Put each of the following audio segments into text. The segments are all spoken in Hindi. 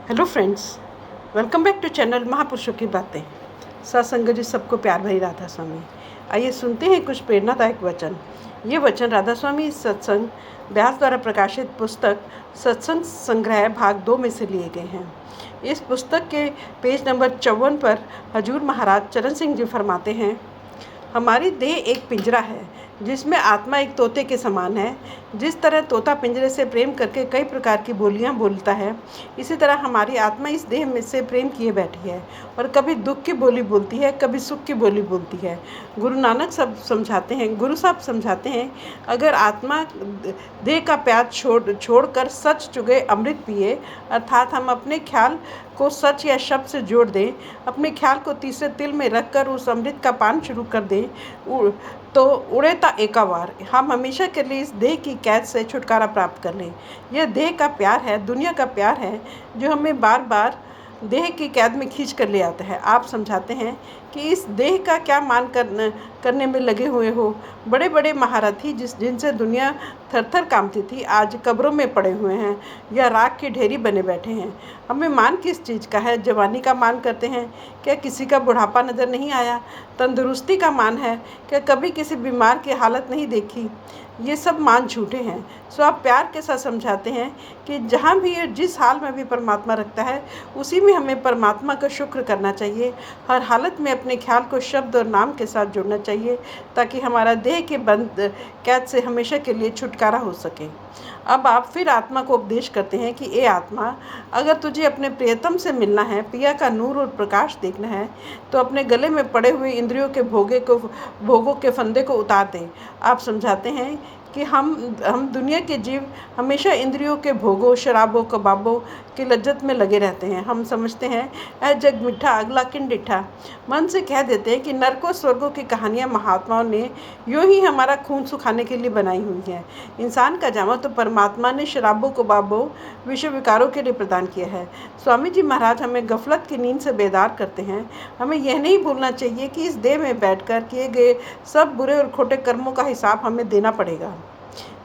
Hello friends, welcome back to channel महापुरुषों की बातें। सत्संग जी सबको प्यार भरी राधा स्वामी। आइए सुनते हैं कुछ प्रेरणादायक वचन। ये वचन राधा स्वामी सत्संग व्यास द्वारा प्रकाशित पुस्तक सत्संग संग्रह भाग 2 में से लिए गए हैं। इस पुस्तक के पेज नंबर 54 पर हजूर महाराज चरण सिंह जी फरमाते हैं, हमारी देह एक पिंजरा है जिसमें आत्मा एक तोते के समान है। जिस तरह तोता पिंजरे से प्रेम करके कई प्रकार की बोलियां बोलता है, इसी तरह हमारी आत्मा इस देह में से प्रेम किए बैठी है और कभी दुख की बोली बोलती है, कभी सुख की बोली बोलती है। गुरु साहब समझाते हैं, अगर आत्मा देह का प्यार छोड़कर सच चुगे अमृत पिए, अर्थात हम अपने ख्याल को सच या शब्द से जोड़ दें, अपने ख्याल को तीसरे तिल में रखकर उस अमृत का पान शुरू कर दें, तो उड़े ता एकावार हम हमेशा के लिए इस देह की कैद से छुटकारा प्राप्त कर लें। यह देह का प्यार है, दुनिया का प्यार है, जो हमें बार बार देह की कैद में खींच कर ले आता है। आप समझाते हैं कि इस देह का क्या मान करने में लगे हुए हो। बड़े बड़े महारथी जिनसे दुनिया थर थर कांपती थी, आज कब्रों में पड़े हुए हैं या राख की ढेरी बने बैठे हैं। हमें मान किस चीज़ का है? जवानी का मान करते हैं क्या? किसी का बुढ़ापा नज़र नहीं आया? तंदुरुस्ती का मान है क्या? कभी किसी बीमार की हालत नहीं देखी? ये सब मान झूठे हैं। सो आप प्यार के साथ समझाते हैं कि जहाँ भी जिस हाल में भी परमात्मा रखता है, उसी में हमें परमात्मा का शुक्र करना चाहिए। हर हालत में अपने ख्याल को शब्द और नाम के साथ जोड़ना चाहिए, ताकि हमारा देह के बंद कैद से हमेशा के लिए छुटकारा हो सके। अब आप फिर आत्मा को उपदेश करते हैं कि ए आत्मा, अगर तुझे अपने प्रियतम से मिलना है, पिया का नूर और प्रकाश देखना है, तो अपने गले में पड़े हुए इंद्रियों के भोगों के फंदे को उतार दें। आप समझाते हैं कि हम दुनिया के जीव हमेशा इंद्रियों के भोगों, शराबों, कबाबों की लज्जत में लगे रहते हैं। हम समझते हैं ऐ जग मिठा अगला किन डिठा। मन से कह देते हैं कि नरकों स्वर्गों की कहानियाँ महात्माओं ने यूँ ही हमारा खून सुखाने के लिए बनाई हुई है। इंसान का जामा तो परमात्मा ने शराबों, कबाबों, विषय विकारों के लिए प्रदान किया है। स्वामी जी महाराज हमें गफलत की नींद से बेदार करते हैं। हमें यह नहीं भूलना चाहिए कि इस देह में बैठकर किए गए सब बुरे और खोटे कर्मों का हिसाब हमें देना पड़ेगा।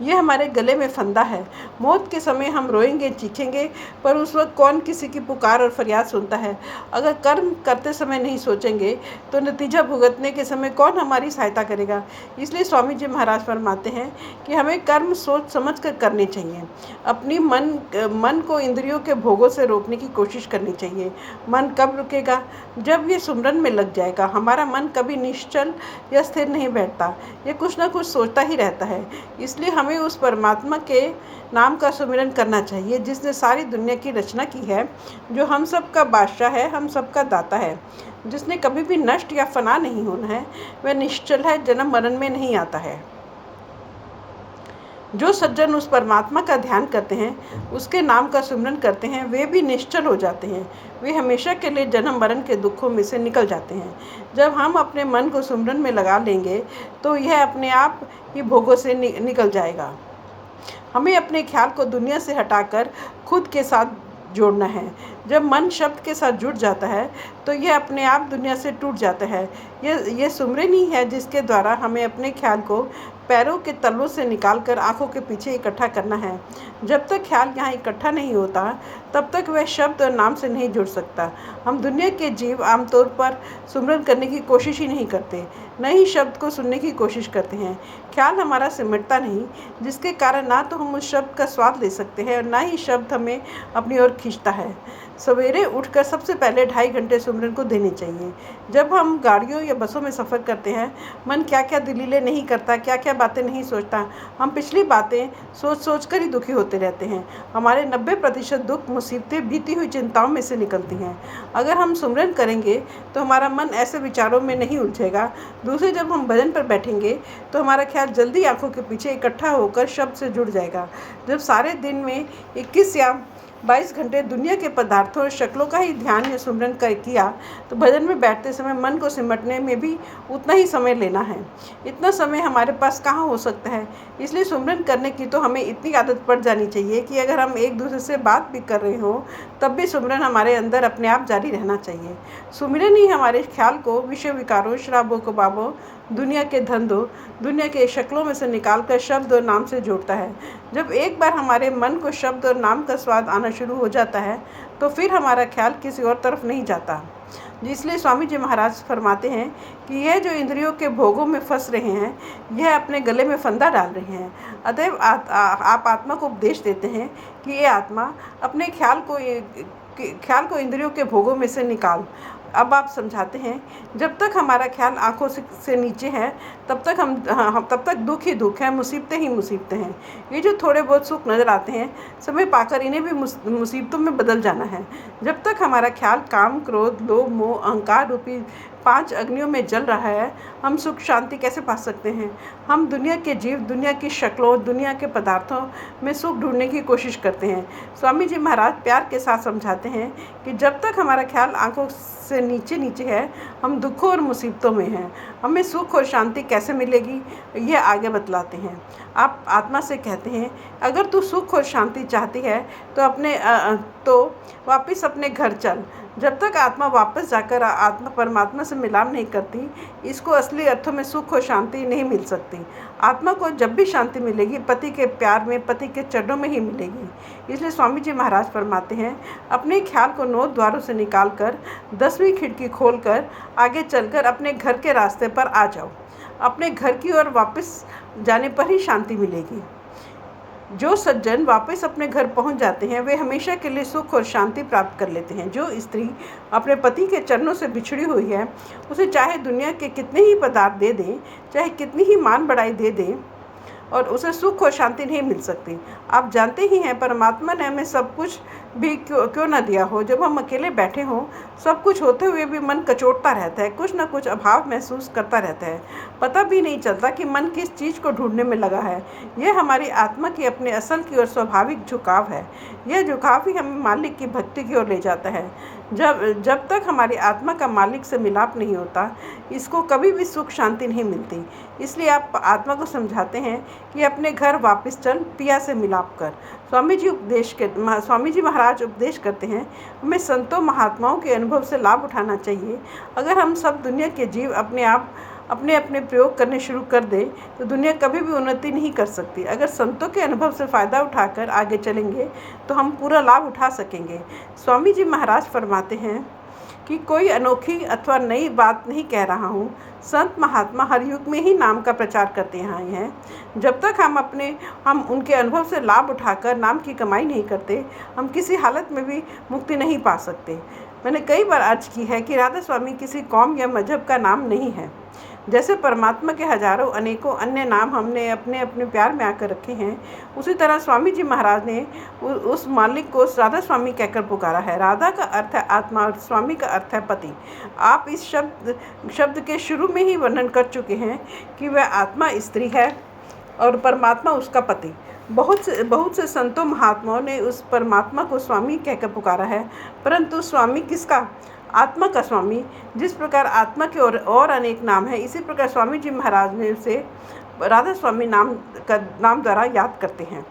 ये हमारे गले में फंदा है। मौत के समय हम रोएंगे, चीखेंगे, पर उस वक्त कौन किसी की पुकार और फरियाद सुनता है? अगर कर्म करते समय नहीं सोचेंगे, तो नतीजा भुगतने के समय कौन हमारी सहायता करेगा? इसलिए स्वामी जी महाराज फरमाते हैं कि हमें कर्म सोच समझ कर करने चाहिए। अपनी मन को इंद्रियों के भोगों से रोकने की कोशिश करनी चाहिए। मन कब रुकेगा? जब ये सुमरन में लग जाएगा। हमारा मन कभी निश्चल या स्थिर नहीं बैठता, ये कुछ ना कुछ सोचता ही रहता है। इसलिए हमें उस परमात्मा के नाम का सुमिरन करना चाहिए जिसने सारी दुनिया की रचना की है, जो हम सब का बादशाह है, हम सब का दाता है, जिसने कभी भी नष्ट या फना नहीं होना है। वह निश्चल है, जन्म मरण में नहीं आता है। जो सज्जन उस परमात्मा का ध्यान करते हैं, उसके नाम का सुमिरन करते हैं, वे भी निश्चल हो जाते हैं। वे हमेशा के लिए जन्म मरण के दुखों में से निकल जाते हैं। जब हम अपने मन को सुमिरन में लगा लेंगे, तो यह अपने आप ही भोगों से निकल जाएगा। हमें अपने ख्याल को दुनिया से हटाकर खुद के साथ जोड़ना है। जब मन शब्द के साथ जुड़ जाता है, तो यह अपने आप दुनिया से टूट जाता है। यह सुमिरन ही है जिसके द्वारा हमें अपने ख्याल को पैरों के तलों से निकालकर आंखों के पीछे इकट्ठा करना है। जब तक ख्याल यहाँ इकट्ठा नहीं होता, तब तक वह शब्द और नाम से नहीं जुड़ सकता। हम दुनिया के जीव आमतौर पर सुमिरन करने की कोशिश ही नहीं करते, न ही शब्द को सुनने की कोशिश करते हैं। ख्याल हमारा सिमटता नहीं, जिसके कारण ना तो हम उस शब्द का स्वाद ले सकते हैं और ना ही शब्द हमें अपनी ओर खींचता है। सवेरे उठकर सबसे पहले 2.5 घंटे सुमिरन को देने चाहिए। जब हम गाड़ियों या बसों में सफ़र करते हैं, मन क्या क्या दलीलें नहीं करता, क्या क्या बातें नहीं सोचता। हम पिछली बातें सोच कर ही दुखी होते रहते हैं। हमारे 90% दुख, मुसीबतें बीती हुई चिंताओं में से निकलती हैं। अगर हम सुमिरन करेंगे तो हमारा मन ऐसे विचारों में नहीं उलझेगा। दूसरे, जब हम भजन पर बैठेंगे तो हमारा ख्याल जल्दी आंखों के पीछे इकट्ठा होकर शब्द से जुड़ जाएगा। जब सारे दिन में 21 या 22 घंटे दुनिया के पदार्थों और शक्लों का ही ध्यान या सुमिरन किया, तो भजन में बैठते समय मन को सिमटने में भी उतना ही समय लेना है। इतना समय हमारे पास कहाँ हो सकता है? इसलिए सुमिरन करने की तो हमें इतनी आदत पड़ जानी चाहिए कि अगर हम एक दूसरे से बात भी कर रहे हो, तब भी सुमिरन हमारे अंदर अपने आप जारी रहना चाहिए। सुमिरन ही हमारे ख्याल को विषय विकारों, शराबों, कबाबों, दुनिया के धंधों, दुनिया के शक्लों में से निकालकर शब्द और नाम से जोड़ता है। जब एक बार हमारे मन को शब्द और नाम का स्वाद आना होना शुरू हो जाता है तो फिर हमारा ख्याल किसी और तरफ नहीं जाता। इसलिए स्वामी जी महाराज फरमाते हैं कि यह जो इंद्रियों के भोगों में फंस रहे हैं, यह अपने गले में फंदा डाल रहे हैं। अतएव आप आत्मा को उपदेश देते हैं कि ये आत्मा अपने ख्याल को इंद्रियों के भोगों में से निकाल। अब आप समझाते हैं, जब तक हमारा ख्याल आँखों से नीचे है तब तक दुख ही दुख है, मुसीबतें ही मुसीबतें हैं। ये जो थोड़े बहुत सुख नज़र आते हैं, समय पाकर इन्हें भी मुसीबतों में बदल जाना है। जब तक हमारा ख्याल काम, क्रोध, लोभ, मोह, अहंकार रूपी 5 अग्नियों में जल रहा है, हम सुख शांति कैसे पा सकते हैं? हम दुनिया के जीव, दुनिया की शक्लों, दुनिया के पदार्थों में सुख ढूंढने की कोशिश करते हैं। स्वामी जी महाराज प्यार के साथ समझाते हैं कि जब तक हमारा ख्याल आंखों से नीचे है, हम दुखों और मुसीबतों में हैं। हमें सुख और शांति कैसे मिलेगी, ये आगे बतलाते हैं। आप आत्मा से कहते हैं, अगर तू सुख और शांति चाहती है तो वापस अपने घर चल। जब तक आत्मा वापस जाकर परमात्मा से मिलाप नहीं करती, इसको असली अर्थों में सुख और शांति नहीं मिल सकती। आत्मा को जब भी शांति मिलेगी, पति के प्यार में, पति के चरणों में ही मिलेगी। इसलिए स्वामी जी महाराज फरमाते हैं, अपने ख्याल को 9 द्वारों से निकालकर 10वीं खिड़की खोलकर आगे चलकर अपने घर के रास्ते पर आ जाओ। अपने घर की ओर वापस जाने पर ही शांति मिलेगी। जो सज्जन वापस अपने घर पहुंच जाते हैं, वे हमेशा के लिए सुख और शांति प्राप्त कर लेते हैं। जो स्त्री अपने पति के चरणों से बिछड़ी हुई है, उसे चाहे दुनिया के कितने ही पदार्थ दे दें, चाहे कितनी ही मान बढ़ाई दे दें, और उसे सुख और शांति नहीं मिल सकती। आप जानते ही हैं, परमात्मा ने हमें सब कुछ भी क्यों न दिया हो। जब हम अकेले बैठे हों, सब कुछ होते हुए भी मन कचोटता रहता है, कुछ न कुछ अभाव महसूस करता रहता है। पता भी नहीं चलता कि मन किस चीज़ को ढूंढने में लगा है। यह हमारी आत्मा की अपने असल की ओर स्वाभाविक झुकाव है। यह झुकाव ही हमें मालिक की भक्ति की ओर ले जाता है। जब तक हमारी आत्मा का मालिक से मिलाप नहीं होता, इसको कभी भी सुख शांति नहीं मिलती। इसलिए आप आत्मा को समझाते हैं कि अपने घर वापस चल, पिया से मिलाप कर। स्वामी जी महाराज उपदेश करते हैं, हमें संतों महात्माओं के अनुभव से लाभ उठाना चाहिए। अगर हम सब दुनिया के जीव अपने अपने प्रयोग करने शुरू कर दें, तो दुनिया कभी भी उन्नति नहीं कर सकती। अगर संतों के अनुभव से फ़ायदा उठाकर आगे चलेंगे तो हम पूरा लाभ उठा सकेंगे। स्वामी जी महाराज फरमाते हैं कि कोई अनोखी अथवा नई बात नहीं कह रहा हूँ। संत महात्मा हर युग में ही नाम का प्रचार करते आए हैं। जब तक हम उनके अनुभव से लाभ उठाकर नाम की कमाई नहीं करते, हम किसी हालत में भी मुक्ति नहीं पा सकते। मैंने कई बार अर्ज की है कि राधा स्वामी किसी कौम या मजहब का नाम नहीं है। जैसे परमात्मा के हजारों अनेकों अन्य नाम हमने अपने अपने प्यार में आकर रखे हैं, उसी तरह स्वामी जी महाराज ने उस मालिक को राधा स्वामी कहकर पुकारा है। राधा का अर्थ है आत्मा और स्वामी का अर्थ है पति। आप इस शब्द के शुरू में ही वर्णन कर चुके हैं कि वह आत्मा स्त्री है और परमात्मा उसका पति। बहुत से संतों महात्माओं ने उस परमात्मा को स्वामी कहकर पुकारा है, परंतु स्वामी किसका? आत्मा का स्वामी। जिस प्रकार आत्मा के और अनेक नाम है, इसी प्रकार स्वामी जी महाराज ने उसे राधा स्वामी नाम द्वारा याद करते हैं।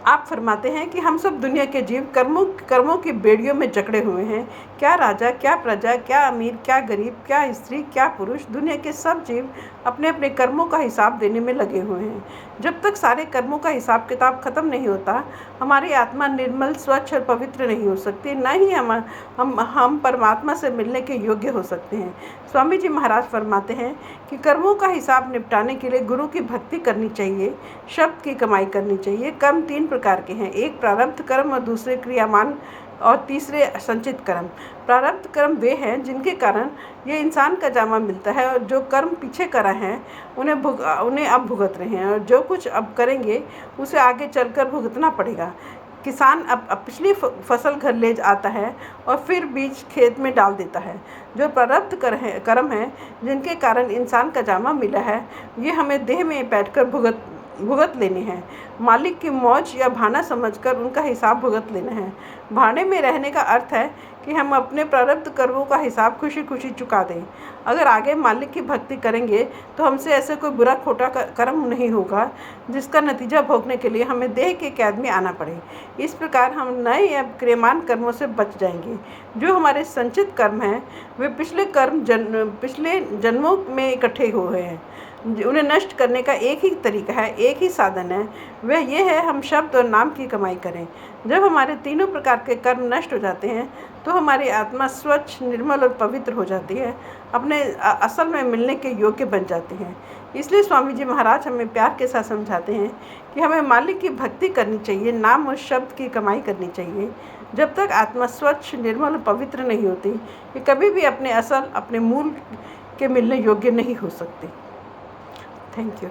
आप फरमाते हैं कि हम सब दुनिया के जीव कर्मों की बेड़ियों में जकड़े हुए हैं। क्या राजा, क्या प्रजा, क्या अमीर, क्या गरीब, क्या स्त्री, क्या पुरुष, दुनिया के सब जीव अपने अपने कर्मों का हिसाब देने में लगे हुए हैं। जब तक सारे कर्मों का हिसाब किताब खत्म नहीं होता, हमारी आत्मा निर्मल, स्वच्छ और पवित्र नहीं हो सकती, न ही हम परमात्मा से मिलने के योग्य हो सकते हैं। स्वामी जी महाराज फरमाते हैं कि कर्मों का हिसाब निपटाने के लिए गुरु की भक्ति करनी चाहिए, शब्द की कमाई करनी चाहिए। कर्म 3 प्रकार के हैं, एक प्रारब्ध कर्म और दूसरे क्रियामान और तीसरे संचित कर्म। प्रारब्ध कर्म वे हैं जिनके कारण ये इंसान का जामा मिलता है, और जो कर्म पीछे करा है उन्हें अब भुगत रहे हैं, और जो कुछ अब करेंगे उसे आगे चलकर भुगतना पड़ेगा। किसान अब पिछली फसल घर ले आता है और फिर बीज खेत में डाल देता है। जो प्रारब्ध कर्म है जिनके कारण इंसान का जामा मिला है, ये हमें देह में बैठकर भुगत लेने हैं। मालिक की मौज या भाना समझकर उनका हिसाब भुगत लेना है। भाने में रहने का अर्थ है कि हम अपने प्रारब्ध कर्मों का हिसाब खुशी खुशी चुका दें। अगर आगे मालिक की भक्ति करेंगे तो हमसे ऐसे कोई बुरा खोटा कर्म नहीं होगा जिसका नतीजा भोगने के लिए हमें देह के कैद में आना पड़े। इस प्रकार हम नए या क्रियमान कर्मों से बच जाएंगे। जो हमारे संचित कर्म हैं वे पिछले जन्मों में इकट्ठे हुए हैं। उन्हें नष्ट करने का एक ही तरीका है, एक ही साधन है, वह ये है हम शब्द और नाम की कमाई करें। जब हमारे तीनों प्रकार के कर्म नष्ट हो जाते हैं तो हमारी आत्मा स्वच्छ, निर्मल और पवित्र हो जाती है, अपने असल में मिलने के योग्य बन जाती है। इसलिए स्वामी जी महाराज हमें प्यार के साथ समझाते हैं कि हमें मालिक की भक्ति करनी चाहिए, नाम और शब्द की कमाई करनी चाहिए। जब तक आत्मा स्वच्छ, निर्मल और पवित्र नहीं होती, ये कभी भी अपने असल, अपने मूल के मिलने योग्य नहीं हो सकती। Thank you.